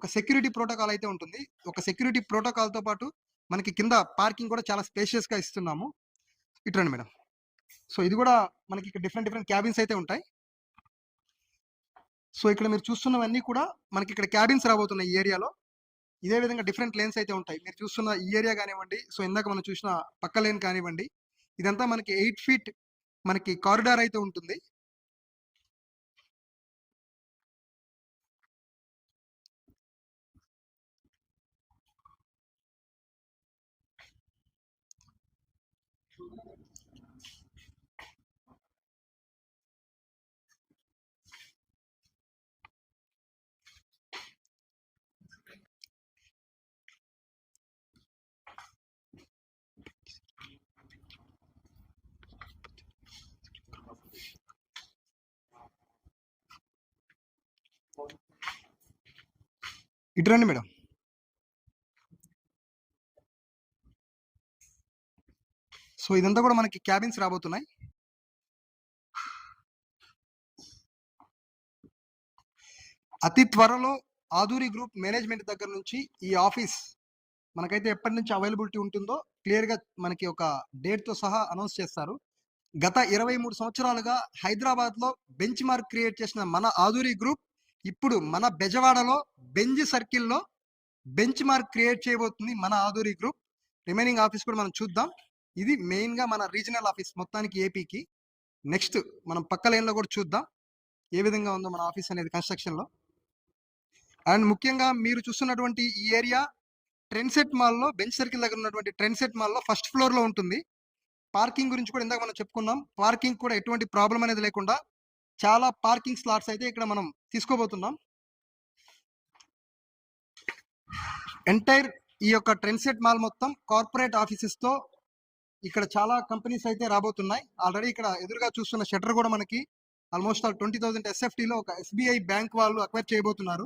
ఒక security protocol అయితే ఉంటుంది. ఒక సెక్యూరిటీ ప్రోటోకాల్‌తో పాటు మనకి కింద పార్కింగ్ కూడా చాలా స్పేషియస్‌గా ఇస్తున్నాము. ఇటు రండి మేడం. సో, ఇది కూడా మనకి ఇక్కడ డిఫరెంట్ డిఫరెంట్ క్యాబిన్స్ అయితే ఉంటాయి. సో, ఇక్కడ మీరు చూస్తున్నవన్నీ కూడా మనకి ఇక్కడ క్యాబిన్స్ రాబోతున్నాయి ఈ ఏరియాలో. ఇదే విధంగా డిఫరెంట్ లేన్స్ అయితే ఉంటాయి. మీరు చూస్తున్న ఈ ఏరియా గానివ్వండి, సో ఇందాక మనం చూసిన పక్క లేన్ కానివ్వండి, ఇదంతా మనకి 8 ఫీట్ మనకి కారిడార్ అయితే ఉంటుంది. ఇటు రండి మేడం. సో, ఇదంతా కూడా మనకి క్యాబిన్స్ రాబోతున్నాయి. అతి త్వరలో ఆధురి గ్రూప్ మేనేజ్మెంట్ దగ్గర నుంచి ఈ ఆఫీస్ మనకైతే ఎప్పటి నుంచి అవైలబిలిటీ ఉంటుందో క్లియర్‌గా మనకి ఒక డేట్‌తో సహా అనౌన్స్ చేస్తారు. గత 23 సంవత్సరాలుగా హైదరాబాద్‌లో బెంచ్ మార్క్ క్రియేట్ చేసిన మన ఆధురి గ్రూప్ ఇప్పుడు మన బెజవాడలో బెంజ్ సర్కిల్‌లో బెంచ్ మార్క్ క్రియేట్ చేయబోతుంది మన ఆధురి గ్రూప్. రిమైనింగ్ ఆఫీస్ కూడా మనం చూద్దాం. ఇది మెయిన్‌గా మన రీజనల్ ఆఫీస్ మొత్తానికి ఏపీకి. నెక్స్ట్ మనం పక్క లైన్‌లో కూడా చూద్దాం. ఏ విధంగా ఉందో మన ఆఫీస్ అనేది కన్‌స్ట్రక్షన్‌లో. అండ్ ముఖ్యంగా మీరు చూస్తున్నటువంటి ఈ ఏరియా ట్రెండ్సెట్ మాల్‌లో బెంచ్ సర్కిల్ దగ్గర ఉన్నటువంటి ట్రెండ్సెట్ మాల్‌లో ఫస్ట్ ఫ్లోర్‌లో ఉంటుంది. పార్కింగ్ గురించి కూడా ఇందాక మనం చెప్పుకున్నాం. పార్కింగ్ కూడా ఎటువంటి ప్రాబ్లమ్ అనేది లేకుండా చాలా పార్కింగ్ స్లాట్స్ అయితే ఇక్కడ మనం తీసుకోబోతున్నాం. ఎంటైర్ ఈ యొక్క ట్రెండ్సెట్ మాల్ మొత్తం కార్పొరేట్ ఆఫీసెస్‌తో ఇక్కడ చాలా కంపెనీస్ అయితే రాబోతున్నాయి. ఆల్రెడీ ఇక్కడ ఎదురుగా చూస్తున్న షట్టర్ కూడా మనకి ఆల్మోస్ట్ ఆల్ 20,000 ఎస్ఎఫ్టీలో ఒక ఎస్బీఐ బ్యాంక్ వాళ్ళు అక్వైర్ చేయబోతున్నారు.